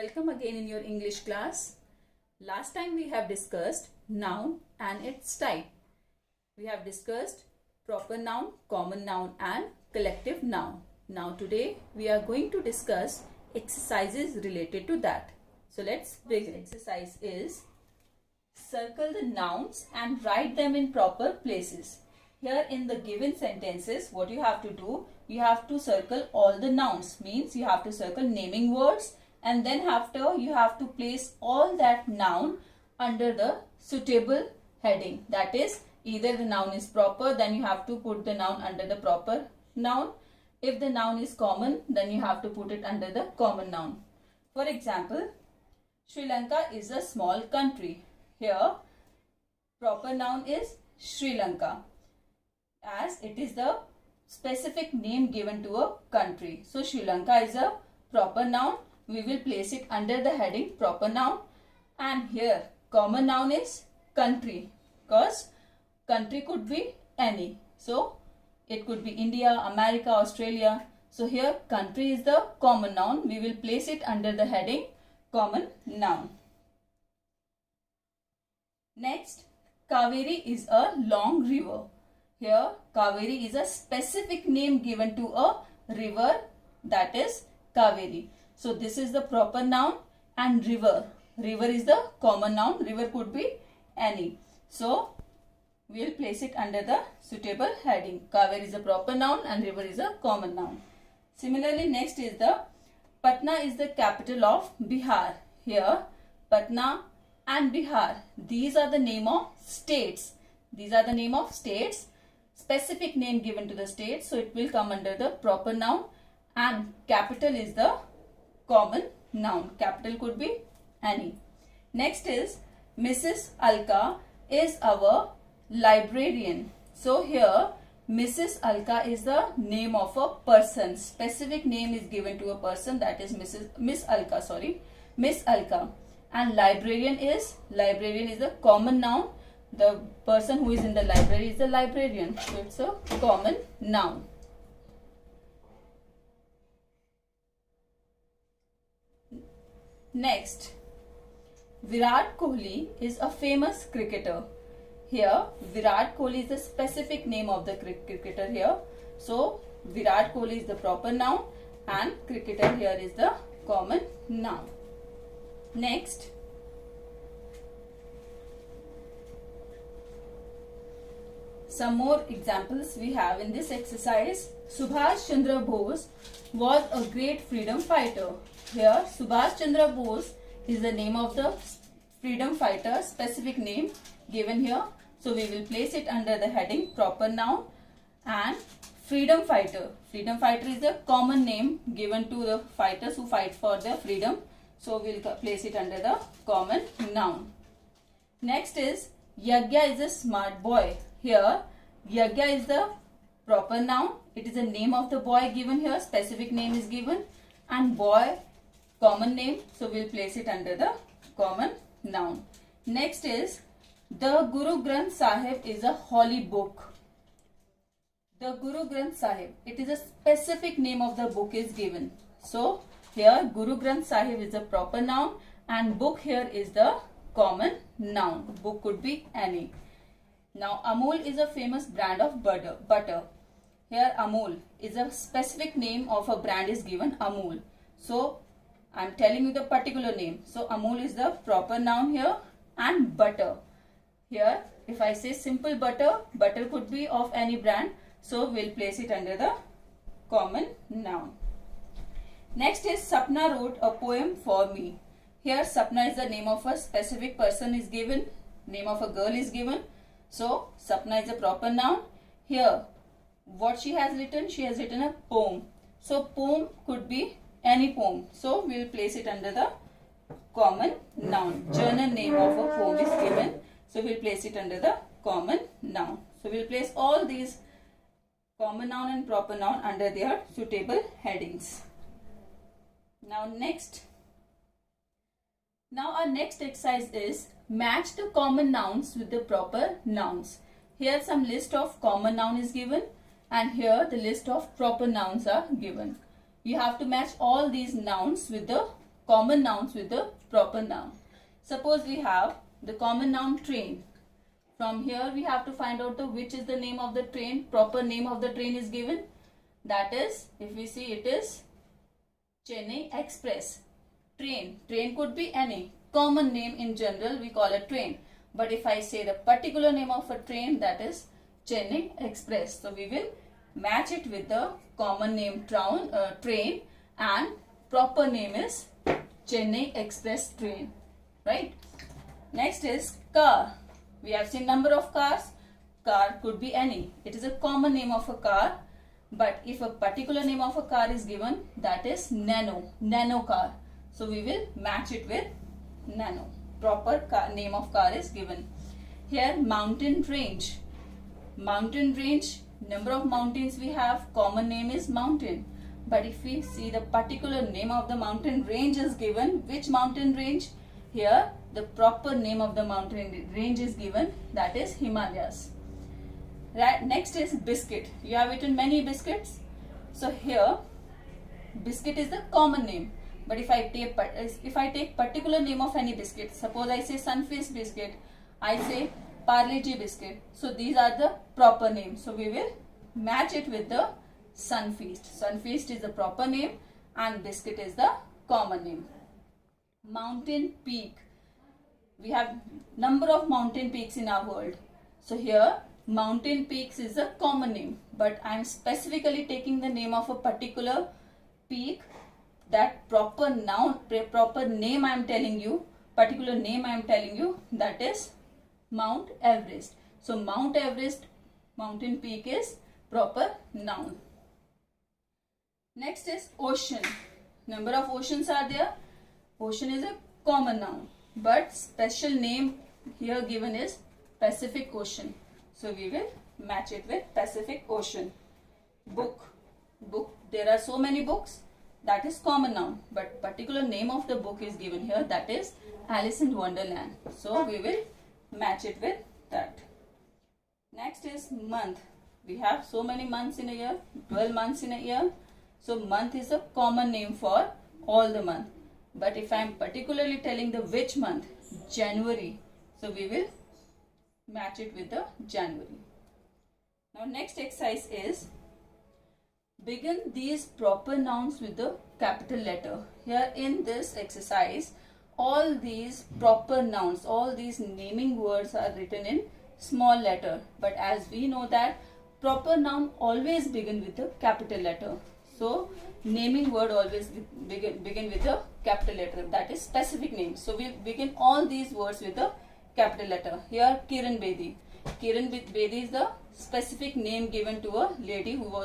Welcome again in your English class. Last time we have discussed noun and its type. We have discussed proper noun, common noun and collective noun. Now today we are going to discuss exercises related to that. So let's begin. Exercise is circle the nouns and write them in proper places. Here in the given sentences, what you have to do, you have to circle all the nouns. Means you have to circle naming words, and then after you have to place all that noun under the suitable heading. That is, either the noun is proper, then you have to put the noun under the proper noun. If the noun is common, then you have to put it under the common noun. For example, Sri Lanka is a small country. Here, proper noun is Sri Lanka, as it is the specific name given to a country. So Sri Lanka is a proper noun. We will place it under the heading proper noun. And here common noun is country, because country could be any. So it could be India, America, Australia. So here country is the common noun. We will place it under the heading common noun. Next, Kaveri is a long river. Here Kaveri is a specific name given to a river, that is Kaveri. So this is the proper noun, and river. River is the common noun. River could be any. So we will place it under the suitable heading. Kaveri is a proper noun and river is a common noun. Similarly, next is the Patna is the capital of Bihar. Here Patna and Bihar, these are the name of states. These are the name of states. Specific name given to the state, so it will come under the proper noun, and capital is the common noun. Capital could be any. Next is Mrs. Alka is our librarian. So here Mrs. Alka is the name of a person. Specific name is given to a person, that is Miss Alka. And librarian is the common noun. The person who is in the library is the librarian. So it's a common noun. Next, Virat Kohli is a famous cricketer. Here Virat Kohli is the specific name of the cricketer here. So Virat Kohli is the proper noun and cricketer here is the common noun. Next, some more examples we have in this exercise. Subhash Chandra Bose was a great freedom fighter. Here Subhash Chandra Bose is the name of the freedom fighter, specific name given here. So we will place it under the heading proper noun. And freedom fighter. Freedom fighter is the common name given to the fighters who fight for their freedom. So we will place it under the common noun. Next is Yagya is a smart boy. Here Yagya is the proper noun. It is the name of the boy given here. Specific name is given. And boy, common name. So we will place it under the common noun. Next is the Guru Granth Sahib is a holy book. The Guru Granth Sahib, it is a specific name of the book is given. So here Guru Granth Sahib is a proper noun and book here is the common noun. Book could be any. Now Amul is a famous brand of butter. Here Amul is a specific name of a brand is given, Amul. So I am telling you the particular name. So Amul is the proper noun here, and butter. Here if I say simple butter, butter could be of any brand. So we will place it under the common noun. Next is Sapna wrote a poem for me. Here Sapna is the name of a specific person is given. Name of a girl is given. So Sapna is a proper noun. Here what she has written a poem. So poem could be any poem. So we will place it under the common noun. Journal name of a poem is given. So we will place it under the common noun. So we will place all these common noun and proper noun under their suitable headings. Now our next exercise is match the common nouns with the proper nouns. Here some list of common noun is given, and here the list of proper nouns are given. You have to match all these nouns with the common nouns with the proper noun. Suppose we have the common noun train. From here we have to find out which is the name of the train. Proper name of the train is given. That is, if we see, it is Chennai Express. Train. Train could be any. Common name in general we call it train. But if I say the particular name of a train, that is Chennai Express. So we will match it with the common name train, and proper name is Chennai Express train. Right? Next is car. We have seen number of cars. Car could be any. It is a common name of a car. But if a particular name of a car is given, that is nano car. So we will match it with nano. Proper name of car is given. Here mountain range. Mountain range, number of mountains we have, common name is mountain. But if we see the particular name of the mountain range is given, which mountain range? Here the proper name of the mountain range is given, that is Himalayas. Right, next is biscuit. You have eaten many biscuits. So here biscuit is the common name. But if I take particular name of any biscuit, suppose I say Sunfeast biscuit, I say Parle-G biscuit. So these are the proper names. So we will match it with the Sunfeast. Sunfeast is the proper name and biscuit is the common name. Mountain peak. We have number of mountain peaks in our world. So here mountain peaks is a common name, but I am specifically taking the name of a particular peak. That proper name I am telling you, particular name I am telling you, that is Mount Everest. So Mount Everest mountain peak is proper noun. Next is ocean. Number of oceans are there. Ocean is a common noun, but special name here given is Pacific Ocean. So we will match it with Pacific Ocean. Book. There are so many books. That is common noun, but particular name of the book is given here, that is Alice in Wonderland. So we will match it with that. Next is month. We have so many months in a year, 12 months in a year. So month is a common name for all the month. But if I am particularly telling the which month, January, so we will match it with the January. Now next exercise is begin these proper nouns with the capital letter. Here in this exercise, all these proper nouns, all these naming words are written in small letter. But as we know that proper noun always begin with the capital letter. So naming word always begin with the capital letter, that is specific name. So we begin all these words with the capital letter. Here Kiran Bedi. Kiran Bedi is the specific name given to a lady who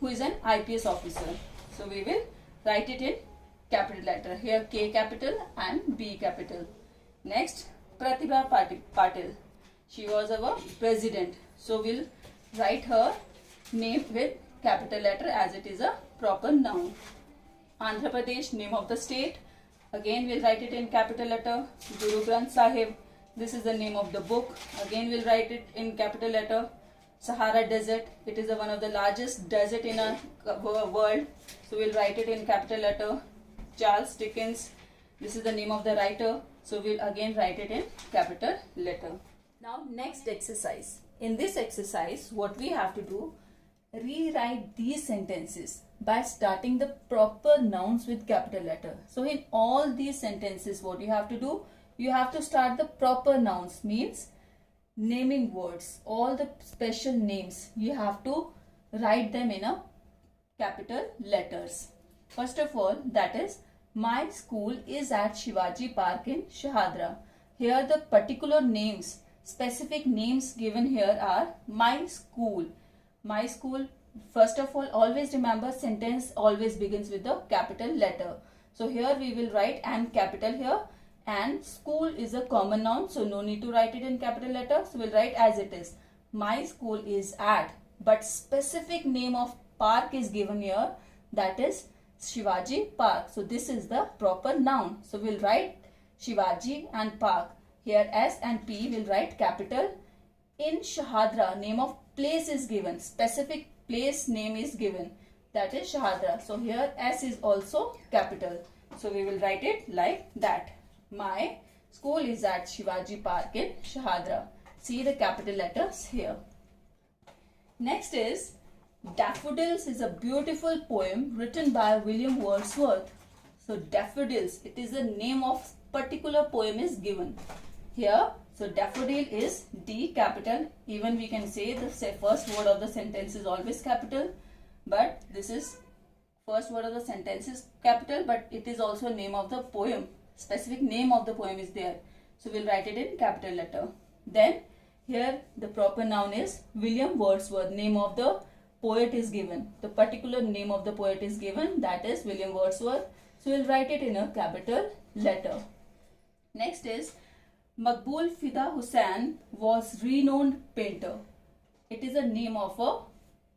is an IPS officer. So we will write it in capital letter. Here K capital and B capital. Next Pratibha Patil. She was our president. So we'll write her name with capital letter as it is a proper noun. Andhra Pradesh, name of the state. Again we'll write it in capital letter. Guru Granth Sahib. This is the name of the book. Again we'll write it in capital letter. Sahara Desert. It is one of the largest desert in our world. So we'll write it in capital letter. Charles Dickens. This is the name of the writer. So we'll again write it in capital letter. Now next exercise. In this exercise, what we have to do, rewrite these sentences by starting the proper nouns with capital letter. So in all these sentences, what you have to do, you have to start the proper nouns, means naming words, all the special names, you have to write them in a capital letters. First of all, that is, my school is at Shivaji Park in Shahadra. Here the particular names, specific names given here are my school. My school, first of all, always remember sentence always begins with the capital letter. So here we will write and capital here, and school is a common noun, so no need to write it in capital letter. So we'll write as it is. My school is at, but specific name of park is given here, that is Shivaji Park. So this is the proper noun. So we'll write Shivaji and Park. Here S and P will write capital. In Shahadra, name of place is given. Specific place name is given. That is Shahadra. So here S is also capital. So we will write it like that. My school is at Shivaji Park in Shahadra. See the capital letters here. Next is Daffodils is a beautiful poem written by William Wordsworth. So daffodils, it is the name of particular poem is given here. So daffodil is D capital. Even we can say the first word of the sentence is always capital, but this is first word of the sentence is capital, but it is also name of the poem. Specific name of the poem is there. So we'll write it in capital letter. Then here the proper noun is William Wordsworth. Name of the poet is given. The particular name of the poet is given, that is William Wordsworth. So we'll write it in a capital letter. Next is Maqbool Fida Hussain was renowned painter. It is a name of a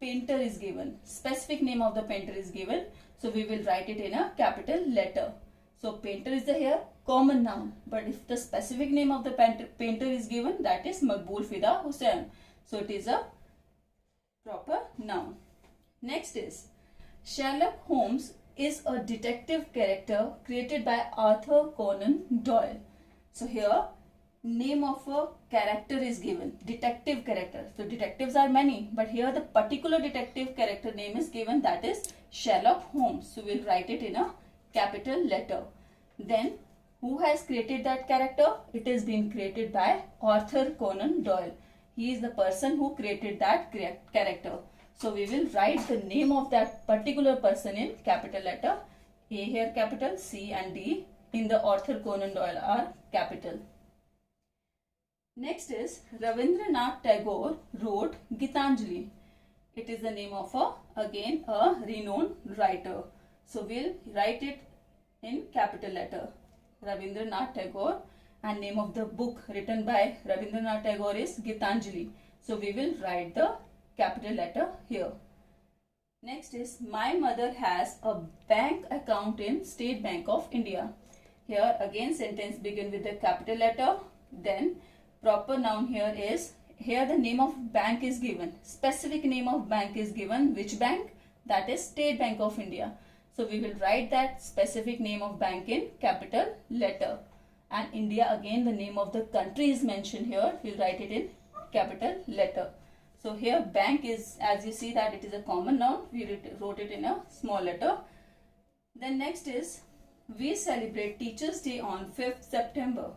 painter is given. Specific name of the painter is given. So we will write it in a capital letter. So painter is the here common noun. But if the specific name of the painter is given, that is Maqbool Fida Hussain. So it is a proper noun. Next is Sherlock Holmes is a detective character created by Arthur Conan Doyle. So here name of a character is given, detective character. So detectives are many, but here the particular detective character name is given, that is Sherlock Holmes. So we'll write it in a capital letter. Then who has created that character? It has been created by Arthur Conan Doyle. He is the person who created that character. So we will write the name of that particular person in capital letter. A here capital, C and D in the Arthur Conan Doyle are capital. Next is Rabindranath Tagore wrote Gitanjali. It is the name of again a renowned writer. So we'll write it in capital letter. Rabindranath Tagore, and name of the book written by Rabindranath Tagore is Gitanjali. So we will write the capital letter here. Next is my mother has a bank account in State Bank of India. Here again sentence begin with the capital letter. Then proper noun here is, here the name of bank is given. Specific name of bank is given. Which bank? That is State Bank of India. So we will write that specific name of bank in capital letter. And India, again the name of the country is mentioned here. We'll write it in capital letter. So here bank is, as you see that it is a common noun. We wrote it in a small letter. Then next is we celebrate Teachers Day on 5th September.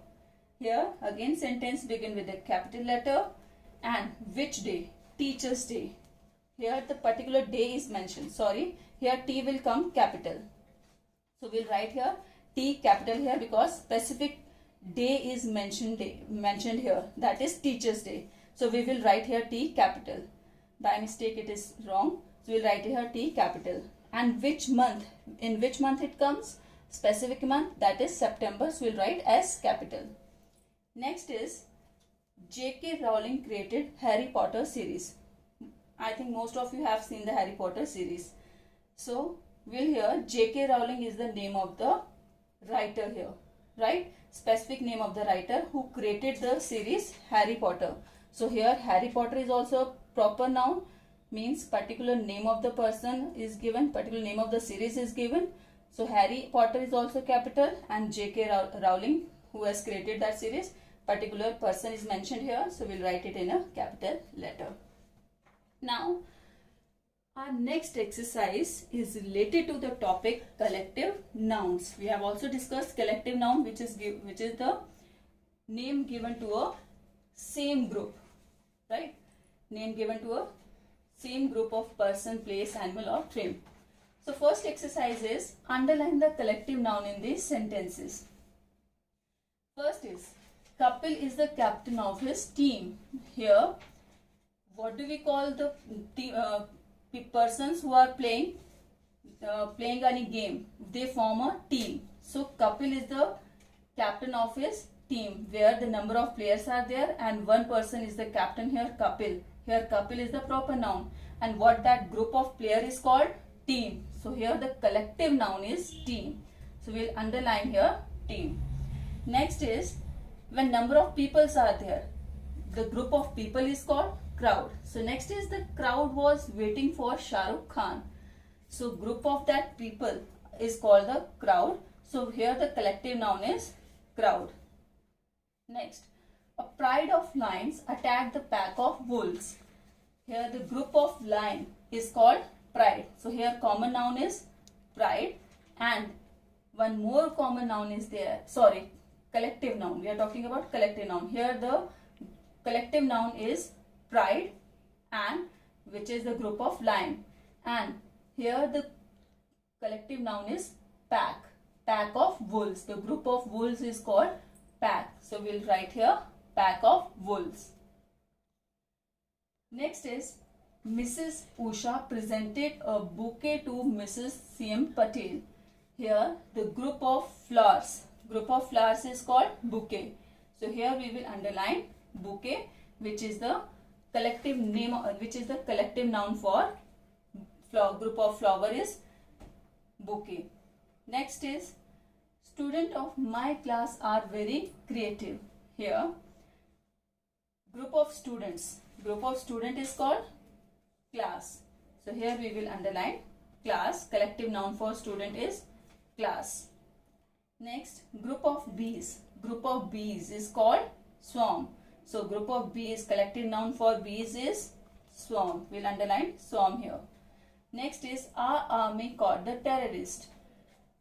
Here again sentence begin with a capital letter. And which day? Teachers Day. Here the particular day is mentioned. Sorry, here T will come capital. So we'll write here T capital here because specific day is mentioned here. That is Teachers Day. So we will write here T capital. By mistake it is wrong. So we'll write here T capital. And which month? In which month it comes? Specific month, that is September. So we'll write S capital. Next is J.K. Rowling created Harry Potter series. I think most of you have seen the Harry Potter series. So we'll hear J.K. Rowling is the name of the writer here, right? Specific name of the writer who created the series Harry Potter. So here Harry Potter is also a proper noun, means particular name of the person is given, particular name of the series is given. So Harry Potter is also capital, and J.K. Rowling who has created that series, particular person is mentioned here. So we'll write it in a capital letter. Now our next exercise is related to the topic collective nouns. We have also discussed collective noun, which is the name given to a same group, right? Name given to a same group of person, place, animal or thing. So first exercise is underline the collective noun in these sentences. First is Kapil is the captain of his team. Here what do we call the persons who are playing any game? They form a team. So Kapil is the captain of his team, where the number of players are there and one person is the captain here, Kapil. Here Kapil is the proper noun, and what that group of player is called? Team. So here the collective noun is team. So we'll underline here team. Next is when number of peoples are there, the group of people is called crowd. So next is the crowd was waiting for Shah Rukh Khan. So group of that people is called the crowd. So here the collective noun is crowd. Next, a pride of lions attacked the pack of wolves. Here the group of lion is called pride. So here common noun is pride, and one more common noun is there. Sorry, collective noun. We are talking about collective noun. Here the collective noun is pride, and which is the group of lion, and here the collective noun is pack. Pack of wolves. The group of wolves is called pack. So we'll write here pack of wolves. Next is Mrs. Usha presented a bouquet to Mrs. C.M. Patel. Here the group of flowers. Group of flowers is called bouquet. So here we will underline bouquet, which is the collective name, which is the collective noun for group of flower is bouquet. Next is student of my class are very creative. Here group of students. Group of student is called class. So here we will underline class. Collective noun for student is class. Next, group of bees. Group of bees is called swarm. So group of bees, collective noun for bees is swarm. We'll underline swarm here. Next is our army caught the terrorist.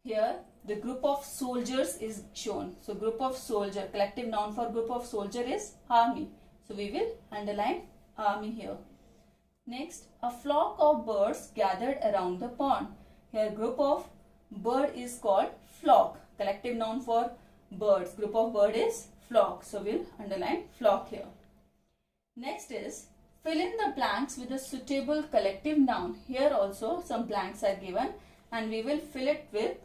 Here the group of soldiers is shown. So group of soldier, collective noun for group of soldier is army. So we will underline army here. Next, a flock of birds gathered around the pond. Here group of bird is called flock. Collective noun for birds. Group of bird is flock. So we'll underline flock here. Next is fill in the blanks with a suitable collective noun. Here also some blanks are given and we will fill it with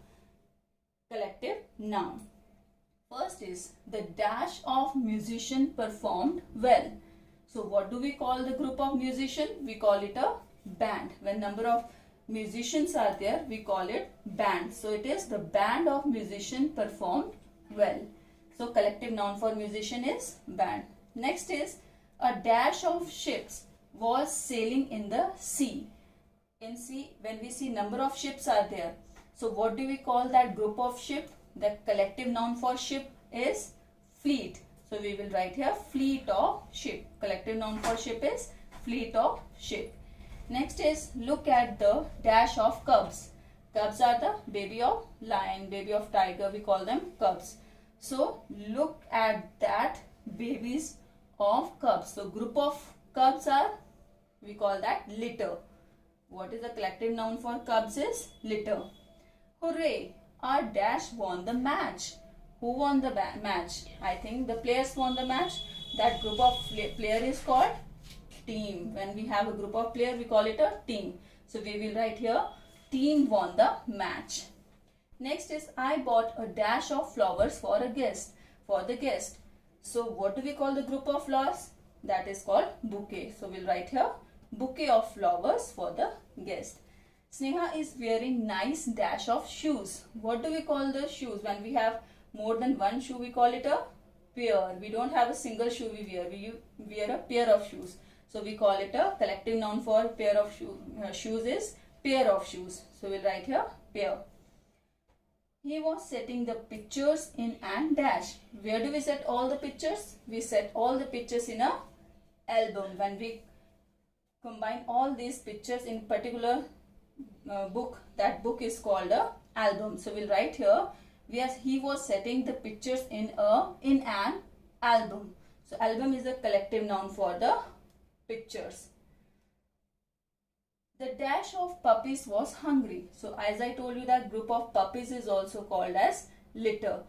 collective noun. First is the dash of musician performed well. So what do we call the group of musician? We call it a band. When number of musicians are there, we call it band. So it is the band of musician performed well. So collective noun for musician is band. Next is a dash of ships was sailing in the sea. In sea, when we see number of ships are there. So what do we call that group of ship? The collective noun for ship is fleet. So we will write here fleet of ship. Collective noun for ship is fleet of ship. Next is look at the dash of cubs. Cubs are the baby of lion, baby of tiger. We call them cubs. So look at that babies of cubs. So group of cubs are, we call that litter. What is the collective noun for cubs is litter. Hooray! Our dash won the match. Who won the match? I think the players won the match. That group of player is called team. When we have a group of players, we call it a team. So we will write here team won the match. Next is I bought a dash of flowers for a guest. For the guest. So what do we call the group of flowers? That is called bouquet. So we'll write here bouquet of flowers for the guest. Sneha is wearing nice dash of shoes. What do we call the shoes? When we have more than one shoe, we call it a pair. We don't have a single shoe we wear. We wear a pair of shoes. So we call it a collective noun for pair of shoes is pair of shoes. So we'll write here pair. He was setting the pictures in an dash. Where do we set all the pictures? We set all the pictures in a album. When we combine all these pictures in particular book, that book is called a album. So we'll write here he was setting the pictures in an album. So album is a collective noun for the pictures. The dash of puppies was hungry. So as I told you, that group of puppies is also called as litter.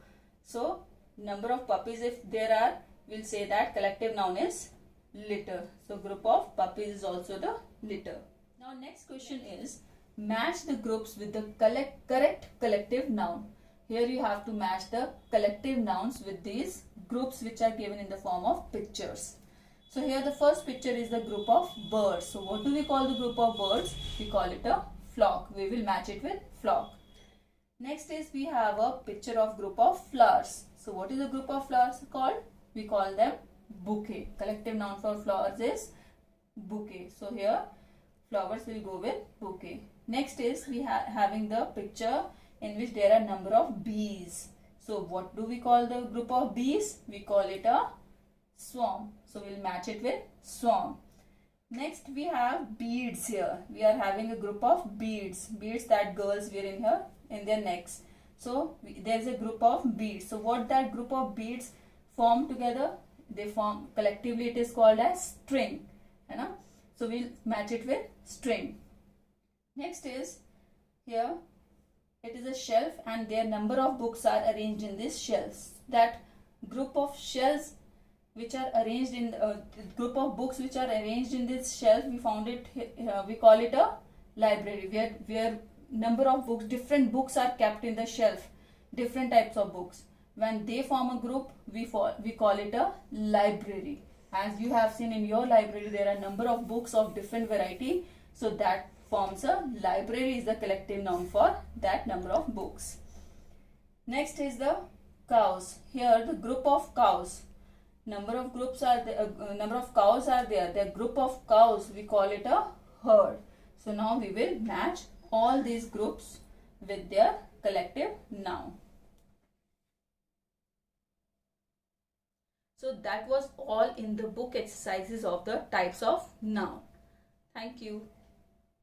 So number of puppies, if there are, we'll say that collective noun is litter. So group of puppies is also the litter. Now next question is match the groups with the correct collective noun. Here you have to match the collective nouns with these groups which are given in the form of pictures. So here the first picture is the group of birds. So what do we call the group of birds? We call it a flock. We will match it with flock. Next is we have a picture of group of flowers. So what is the group of flowers called? We call them bouquet. Collective noun for flowers is bouquet. So here flowers will go with bouquet. Next is we having the picture in which there are number of bees. So what do we call the group of bees? We call it a swarm. So we'll match it with swarm. Next we have beads here. We are having a group of beads. Beads that girls wear in here in their necks. So there is a group of beads. So what that group of beads form together? They form collectively, it is called as string. So we'll match it with string. Next is here it is a shelf and their number of books are arranged in these shelves. That group of shelves which are arranged in group of books which are arranged in this shelf, we call it a library, where number of books, different books are kept in the shelf, different types of books. When they form a group, we call it a library. As you have seen in your library, there are number of books of different variety, so that forms a library, is the collective noun for that number of books. Next is the cows. Here the group of cows. Number of cows are there. The group of cows, we call it a herd. So now we will match all these groups with their collective noun. So that was all in the book exercises of the types of noun. Thank you.